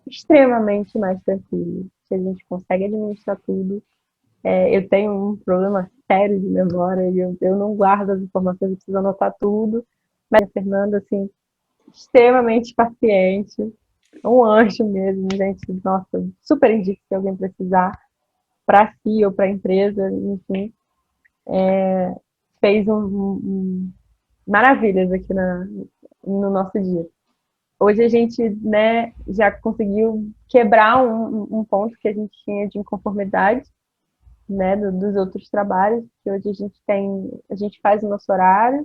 extremamente mais tranquilo, que a gente consegue administrar tudo. Eu tenho um problema sério de memória, eu não guardo as informações, eu preciso anotar tudo. Mas a Fernanda, assim, extremamente paciente, um anjo mesmo, gente. Nossa, super indico se alguém precisar, para si ou para a empresa, enfim, fez maravilhas aqui no nosso dia. Hoje a gente, né, já conseguiu quebrar um ponto que a gente tinha de inconformidade, né, dos outros trabalhos, que hoje a gente faz o nosso horário,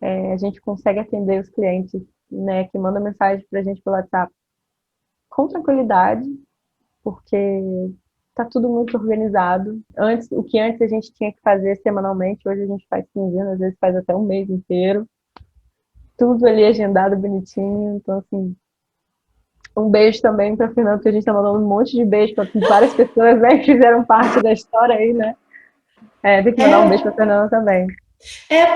a gente consegue atender os clientes, né, que mandam mensagem para a gente pelo WhatsApp com tranquilidade, porque tá tudo muito organizado. O que antes a gente tinha que fazer semanalmente, hoje a gente faz quinzena, às vezes faz até um mês inteiro. Tudo ali agendado bonitinho, então assim, um beijo também para Fernanda, que a gente está mandando um monte de beijo para várias pessoas, né, que fizeram parte da história aí, né? Tem que mandar um beijo para Fernanda também.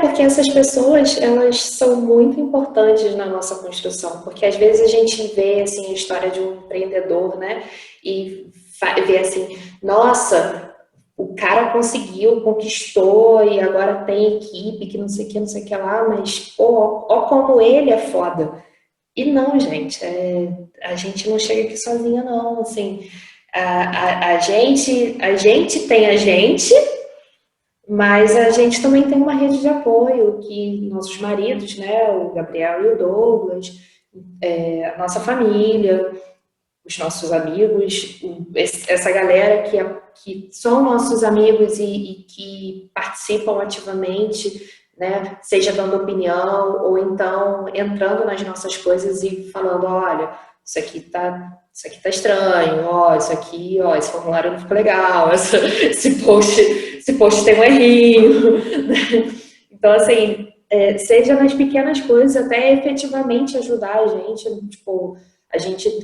Porque essas pessoas, elas são muito importantes na nossa construção, porque às vezes a gente vê, assim, a história de um empreendedor, né, e vê assim, nossa, o cara conseguiu, conquistou e agora tem equipe que não sei o que, não sei o que lá, mas, pô, ó como ele é foda. E não, gente, a gente não chega aqui sozinha, não, assim, a gente tem a gente, mas a gente também tem uma rede de apoio que nossos maridos, né, o Gabriel e o Douglas, a nossa família, os nossos amigos, essa galera que são nossos amigos e que participam ativamente, né? Seja dando opinião ou então entrando nas nossas coisas e falando, olha, isso aqui tá estranho, ó, isso aqui, ó, esse formulário não ficou legal, esse post tem um errinho. Então, assim, seja nas pequenas coisas, até efetivamente ajudar a gente, tipo, a gente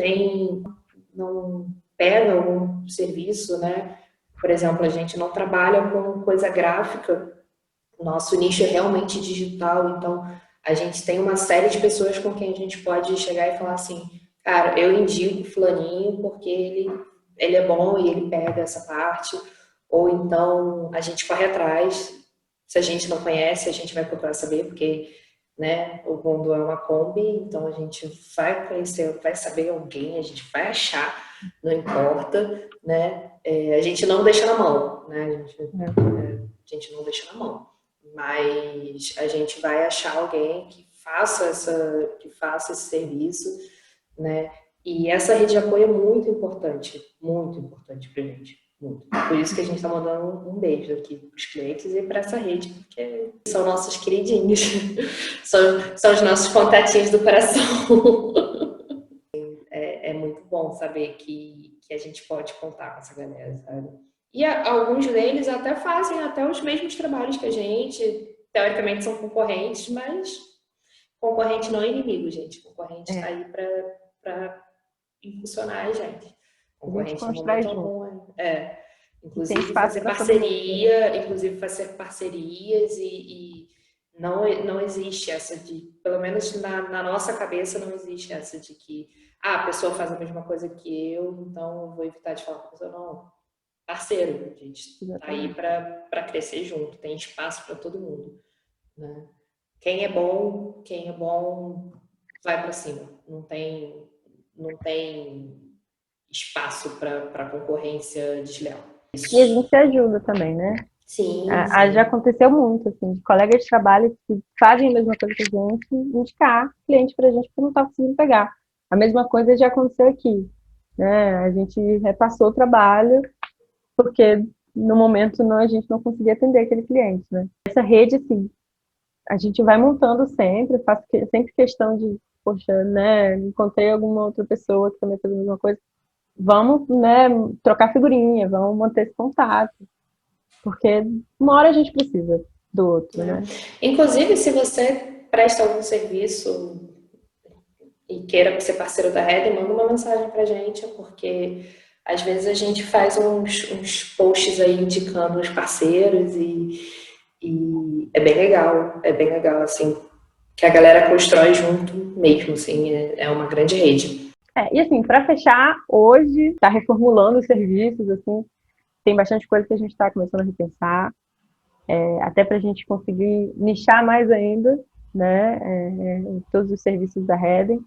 não pega algum serviço, né? Por exemplo, a gente não trabalha com coisa gráfica, o nosso nicho é realmente digital, então a gente tem uma série de pessoas com quem a gente pode chegar e falar assim, cara, eu indico fulaninho porque ele é bom e ele pega essa parte, ou então a gente corre atrás, se a gente não conhece, a gente vai procurar saber, porque, né, o mundo é uma Kombi, então a gente vai conhecer, vai saber alguém, a gente vai achar, não importa, né, a gente não deixa na mão, né, a gente não deixa na mão, mas a gente vai achar alguém que faça esse serviço, né, e essa rede de apoio é muito importante pra gente. Muito. Por isso que a gente está mandando um beijo aqui para os clientes e para essa rede, porque são nossos queridinhos, são os nossos contatinhos do coração. É muito bom saber que a gente pode contar com essa galera, sabe? E alguns deles até fazem até os mesmos trabalhos que a gente, teoricamente são concorrentes, mas concorrente não é inimigo, gente. Concorrente está aí para impulsionar a gente. Concorrente no momento algum. Inclusive fazer parcerias e não existe essa de, pelo menos na nossa cabeça, não existe essa de que a pessoa faz a mesma coisa que eu, então eu vou evitar de falar com a pessoa. Não, parceiro, a gente tá aí para crescer junto, tem espaço para todo mundo, né? Quem é bom vai para cima, não tem espaço para concorrência desleal. E a gente ajuda também, né? Sim. Já aconteceu muito, assim, de colegas de trabalho que fazem a mesma coisa que a gente, indicar cliente pra gente porque não tá conseguindo pegar. A mesma coisa já aconteceu aqui, né? A gente repassou o trabalho porque no momento a gente não conseguia atender aquele cliente, né? Essa rede, assim, a gente vai montando sempre, faço sempre questão de, poxa, né, encontrei alguma outra pessoa que também faz a mesma coisa, vamos, né, trocar figurinha, vamos manter esse contato, porque uma hora a gente precisa do outro, né? Inclusive, se você presta algum serviço e queira ser parceiro da Red, manda uma mensagem pra gente, porque às vezes a gente faz uns posts aí indicando os parceiros e é bem legal, assim, que a galera constrói junto mesmo, assim, é uma grande rede. E assim, para fechar, hoje está reformulando os serviços, assim, tem bastante coisa que a gente está começando a repensar, até para a gente conseguir nichar mais ainda, né, todos os serviços da Reden.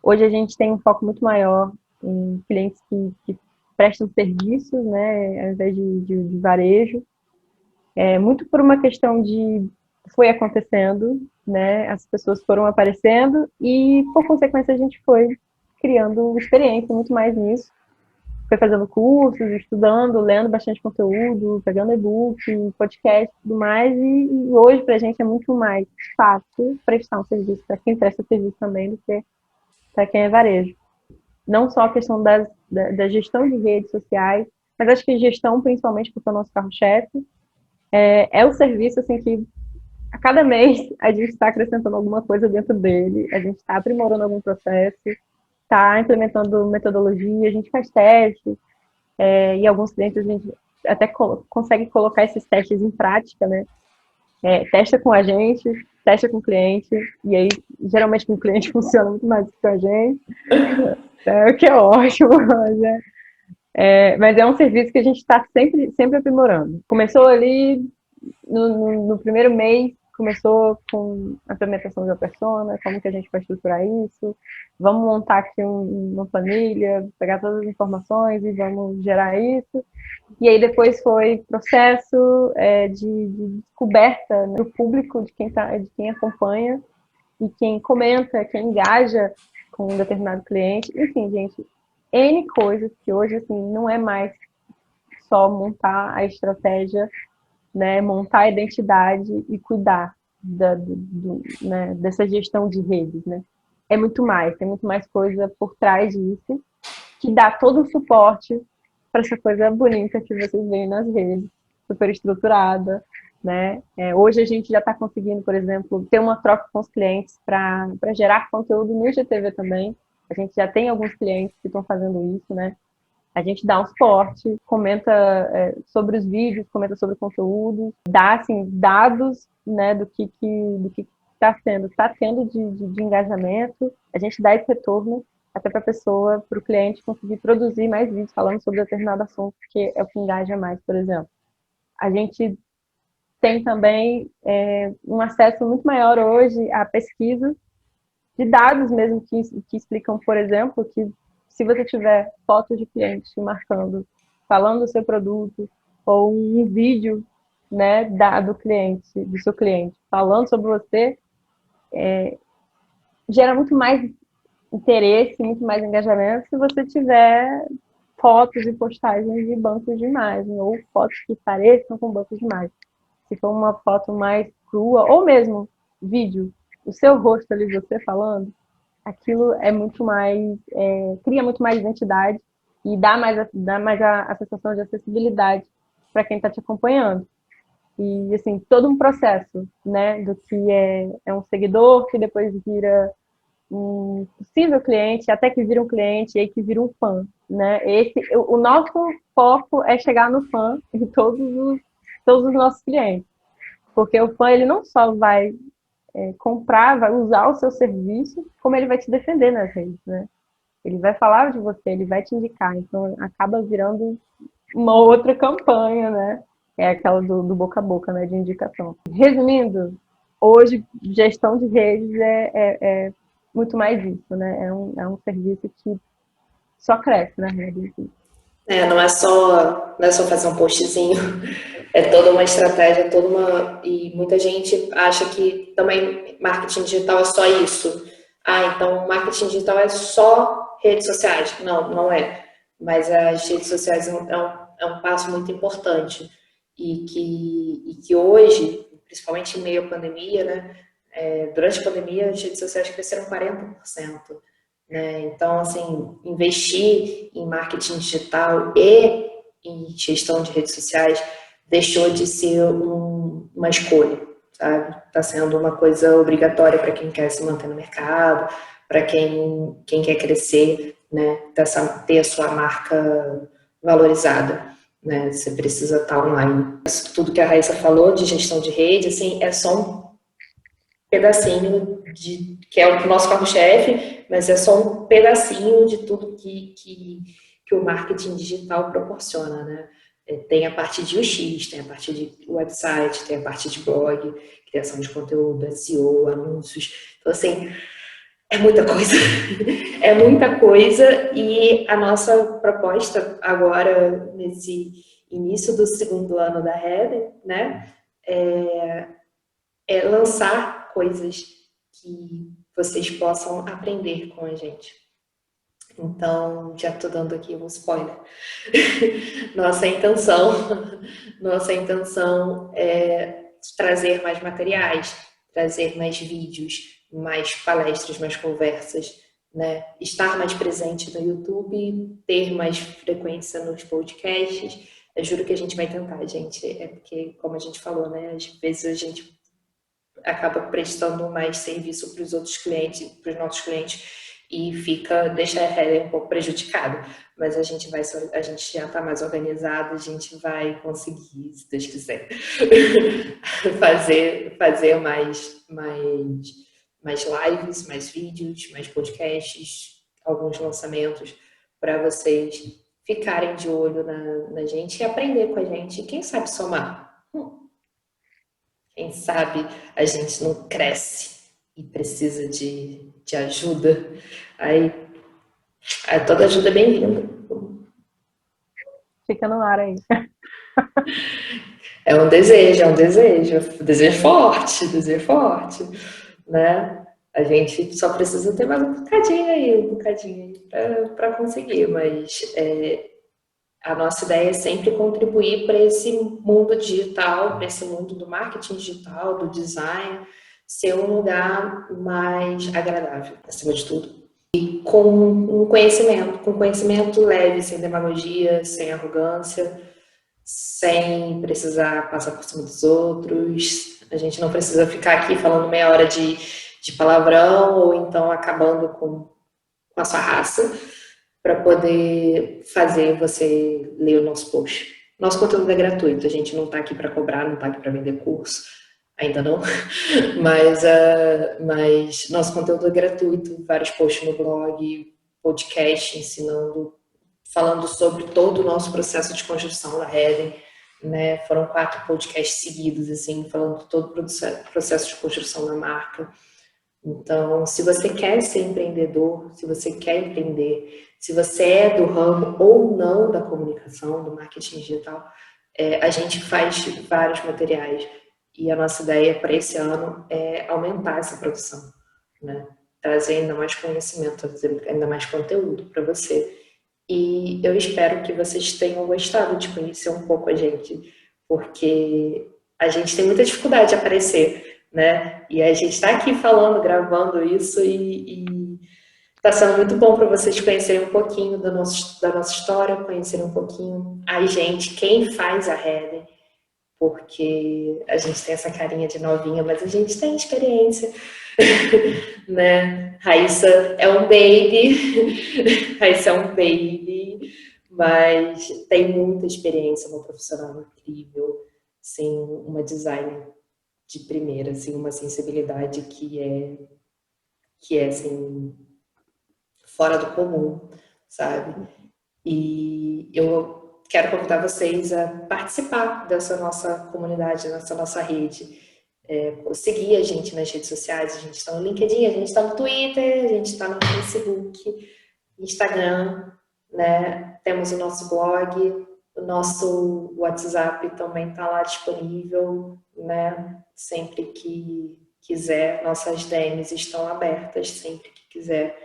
Hoje a gente tem um foco muito maior em clientes que prestam serviços, né, ao invés de varejo. Muito por uma questão de foi acontecendo, né, as pessoas foram aparecendo e, por consequência, a gente foi criando experiência muito mais nisso. Foi fazendo cursos, estudando, lendo bastante conteúdo, pegando e-book, podcast e tudo mais. E hoje, para a gente, é muito mais fácil prestar um serviço para quem presta serviço também do que para quem é varejo. Não só a questão da gestão de redes sociais, mas acho que gestão, principalmente, porque é o nosso carro-chefe, é o serviço assim, que a cada mês a gente está acrescentando alguma coisa dentro dele, a gente está aprimorando algum processo, está implementando metodologia, a gente faz testes, e alguns clientes a gente até consegue colocar esses testes em prática, né? Testa com a gente, testa com o cliente, e aí geralmente com o cliente funciona muito mais do que com a gente, o que é ótimo, mas é um serviço que a gente está sempre aprimorando. Começou ali no primeiro mês, começou com a implementação da persona, como que a gente vai estruturar isso, vamos montar aqui uma planilha, pegar todas as informações e vamos gerar isso. E aí depois foi processo de descoberta, né, do público, de quem acompanha e quem comenta, quem engaja com um determinado cliente. Enfim, gente, N coisas que hoje, assim, não é mais só montar a estratégia, né, montar a identidade e cuidar né, dessa gestão de redes, né? É muito mais, tem muito mais coisa por trás disso, que dá todo o suporte para essa coisa bonita que vocês veem nas redes, super estruturada, né? Hoje a gente já está conseguindo, por exemplo, ter uma troca com os clientes para gerar conteúdo no IGTV também. A gente já tem alguns clientes que estão fazendo isso, né? A gente dá um suporte, comenta sobre os vídeos, comenta sobre o conteúdo, dá assim, dados, né, do que está tendo de engajamento. A gente dá esse retorno até para a pessoa, para o cliente conseguir produzir mais vídeos falando sobre determinado assunto, que é o que engaja mais, por exemplo. A gente tem também um acesso muito maior hoje à pesquisa de dados mesmo que explicam, por exemplo, que se você tiver fotos de clientes te marcando, falando do seu produto, ou um vídeo, né, do cliente, do seu cliente, falando sobre você, gera muito mais interesse, muito mais engajamento se você tiver fotos e postagens de bancos de imagem, ou fotos que pareçam com bancos de imagem. Se for uma foto mais crua, ou mesmo vídeo, o seu rosto ali, você falando, aquilo é muito mais, cria muito mais identidade e dá mais a sensação de acessibilidade para quem está te acompanhando. E, assim, todo um processo, né, do que é um seguidor, que depois vira um possível cliente, até que vira um cliente, e aí que vira um fã, né? O nosso foco é chegar no fã de todos os nossos clientes, porque o fã, ele não só vai comprar, vai usar o seu serviço, como ele vai te defender nas redes, né? Ele vai falar de você, ele vai te indicar, então acaba virando uma outra campanha, né? É aquela do boca a boca, né? De indicação. Resumindo, hoje gestão de redes é muito mais isso, né? É um serviço que só cresce na rede. Não é só fazer um postzinho, é toda uma estratégia, e muita gente acha que também marketing digital é só isso. Ah, então marketing digital é só redes sociais. Não, não é. Mas as redes sociais é um passo muito importante e que hoje, principalmente em meio à pandemia, né? Durante a pandemia, as redes sociais cresceram 40%. Né? Então, assim, investir em marketing digital e em gestão de redes sociais deixou de ser uma escolha, sabe? Está sendo uma coisa obrigatória para quem quer se manter no mercado, para quem quer crescer, né? Ter a sua marca valorizada. Né? Você precisa estar online. Isso tudo que a Raíssa falou de gestão de rede, assim, é só um pedacinho que é o nosso carro-chefe, mas é só um pedacinho de tudo que o marketing digital proporciona, né? Tem a parte de UX, tem a parte de website, tem a parte de blog, criação de conteúdo, SEO, anúncios. Então, assim, é muita coisa. É muita coisa e a nossa proposta agora, nesse início do segundo ano da Header, né? É lançar coisas que vocês possam aprender com a gente. Então, já estou dando aqui um spoiler. Nossa intenção é trazer mais materiais, trazer mais vídeos, mais palestras, mais conversas, né? Estar mais presente no YouTube, ter mais frequência nos podcasts. Eu juro que a gente vai tentar, gente. É porque, como a gente falou, né? Às vezes a gente acaba prestando mais serviço para os outros clientes, para os nossos clientes, e deixa a Header um pouco prejudicada. Mas a gente já está mais organizado, a gente vai conseguir, se Deus quiser, fazer mais lives, mais vídeos, mais podcasts, alguns lançamentos para vocês ficarem de olho na gente e aprender com a gente. E quem sabe somar? Quem sabe a gente não cresce e precisa de ajuda. Aí toda ajuda é bem-vinda. Fica no ar aí. É um desejo forte, né? A gente só precisa ter mais um bocadinho aí para conseguir, mas a nossa ideia é sempre contribuir para esse mundo digital, para esse mundo do marketing digital, do design, ser um lugar mais agradável, acima de tudo. E com conhecimento leve, sem demagogia, sem arrogância, sem precisar passar por cima dos outros. A gente não precisa ficar aqui falando meia hora de palavrão ou então acabando com a sua raça para poder fazer você ler o nosso post. Nosso conteúdo é gratuito, a gente não está aqui para cobrar, não está aqui para vender curso, ainda não, mas nosso conteúdo é gratuito, vários posts no blog, podcast ensinando, falando sobre todo o nosso processo de construção da Heaven, né? Foram 4 podcasts seguidos, assim, falando de todo o processo de construção da marca. Então, se você quer ser empreendedor, se você quer empreender, se você é do ramo ou não da comunicação, do marketing digital, a gente faz vários materiais. E a nossa ideia para esse ano é aumentar essa produção, né? Trazer ainda mais conhecimento, trazer ainda mais conteúdo para você. E eu espero que vocês tenham gostado de conhecer um pouco a gente, porque a gente tem muita dificuldade de aparecer, né? E a gente está aqui falando, gravando isso e está sendo muito bom para vocês conhecerem um pouquinho da nossa história, conhecerem um pouquinho a gente, quem faz a Heaven, porque a gente tem essa carinha de novinha, mas a gente tem experiência, né? Raíssa é um baby, Raíssa é um baby, mas tem muita experiência, uma profissional incrível, sim, uma designer de primeira, assim, uma sensibilidade que é assim, fora do comum, sabe? E eu quero convidar vocês a participar dessa nossa comunidade, dessa nossa rede. Seguir a gente nas redes sociais, a gente está no LinkedIn, a gente está no Twitter, a gente está no Facebook, Instagram, né? Temos o nosso blog, o nosso WhatsApp também está lá disponível, né? Sempre que quiser, nossas DMs estão abertas, sempre que quiser,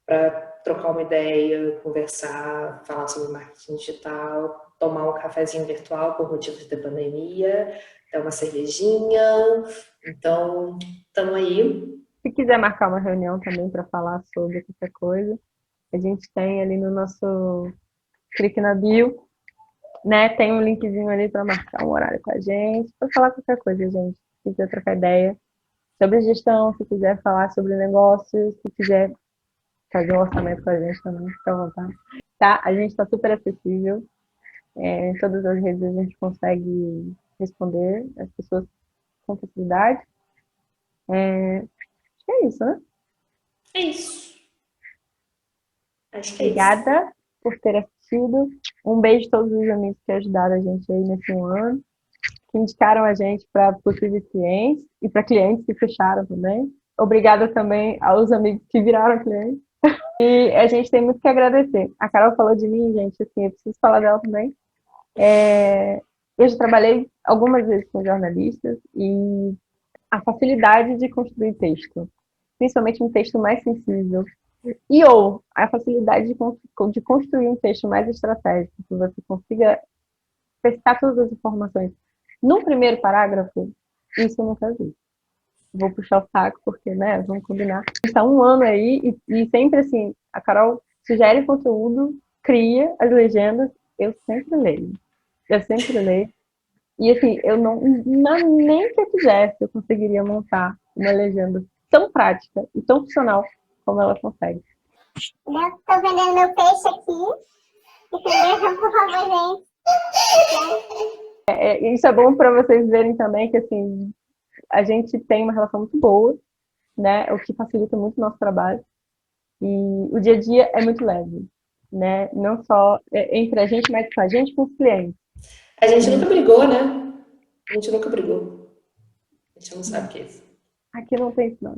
para trocar uma ideia, conversar, falar sobre marketing digital, tomar um cafezinho virtual por motivos da pandemia, dar uma cervejinha. Então, estamos aí. Se quiser marcar uma reunião também para falar sobre qualquer coisa, a gente tem ali no nosso clique na bio, né? Tem um linkzinho ali para marcar um horário com a gente, para falar qualquer coisa, gente. Se quiser trocar ideia sobre gestão, se quiser falar sobre negócios, se quiser fazer um orçamento com a gente também, fica à vontade. Tá? A gente está super acessível. Em todas as redes a gente consegue responder as pessoas com facilidade. Acho que é isso, né? É isso. Acho que é isso. Obrigada por ter assistido. Um beijo a todos os amigos que ajudaram a gente aí nesse ano, que indicaram a gente para possíveis clientes e para clientes que fecharam também. Obrigada também aos amigos que viraram clientes. E a gente tem muito que agradecer. A Carol falou de mim, gente, assim, eu preciso falar dela também. Eu já trabalhei algumas vezes com jornalistas e a facilidade de construir texto, principalmente um texto mais sensível, ou a facilidade de construir um texto mais estratégico, que você consiga pescar todas as informações no primeiro parágrafo, isso eu nunca vi. Vou puxar o saco, porque, né, vamos combinar. Está um ano aí e sempre assim, a Carol sugere conteúdo, cria as legendas, eu sempre leio. Eu sempre leio. E assim, eu nem que eu quisesse, eu conseguiria montar uma legenda tão prática e tão funcional como ela consegue. Estou vendendo meu peixe aqui. Entendeu? Por favor, gente. Isso é bom para vocês verem também que assim, a gente tem uma relação muito boa, né? O que facilita muito o nosso trabalho. E o dia a dia é muito leve, né? Não só entre a gente, mas com a gente, com os clientes. A gente nunca brigou, né? A gente nunca brigou. A gente não sabe o que é isso. Aqui não tem isso, não.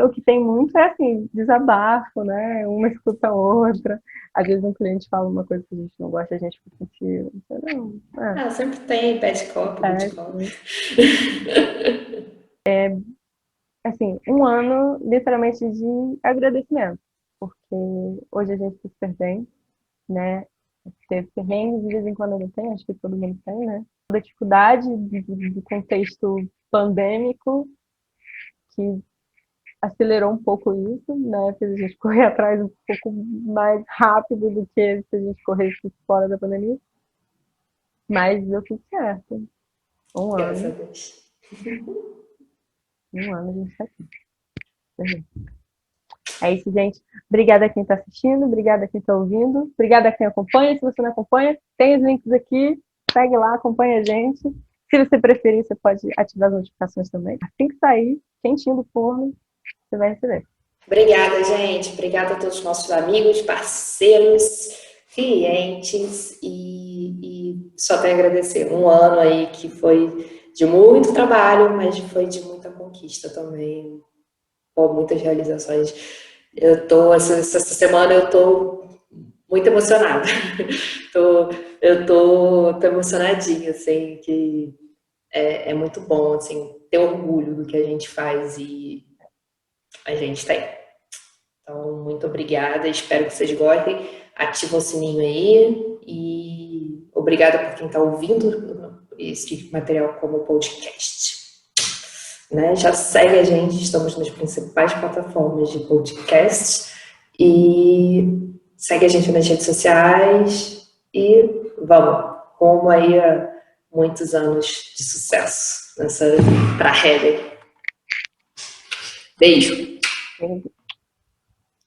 O que tem muito é assim, desabafo, né? Uma escuta a outra. Às vezes um cliente fala uma coisa que a gente não gosta, a gente fica sentindo. Não, sempre tem, pede copo, é, de copo. assim, um ano literalmente de agradecimento, porque hoje a gente está super bem, né? Teve perrengues, de vez em quando ele tem, acho que todo mundo tem, né? Da dificuldade do contexto pandêmico, que acelerou um pouco isso, né? Fez a gente correr atrás um pouco mais rápido do que se a gente corresse fora da pandemia. Mas deu tudo certo. Um Graças a ano, Deus. um ano a gente tá aqui. É isso, gente. Obrigada a quem está assistindo, obrigada a quem está ouvindo, obrigada a quem acompanha. Se você não acompanha, tem os links aqui, segue lá, acompanha a gente. Se você preferir, você pode ativar as notificações também. Assim que sair, quentinho do forno, você vai receber. Obrigada, gente. Obrigada a todos os nossos amigos, parceiros, clientes e só tenho a agradecer. Um ano aí que foi de muito trabalho, mas foi de muita conquista também. Pô, muitas realizações. Essa semana eu tô muito emocionada. Tô emocionadinha, assim, que é muito bom, assim, ter orgulho do que a gente faz e a gente tem. Então, muito obrigada, espero que vocês gostem. Ativa o sininho aí e obrigada por quem está ouvindo esse material como podcast. Né? Já segue a gente, estamos nas principais plataformas de podcast e segue a gente nas redes sociais e vamos, rumo aí a muitos anos de sucesso pra Heather. Beijo!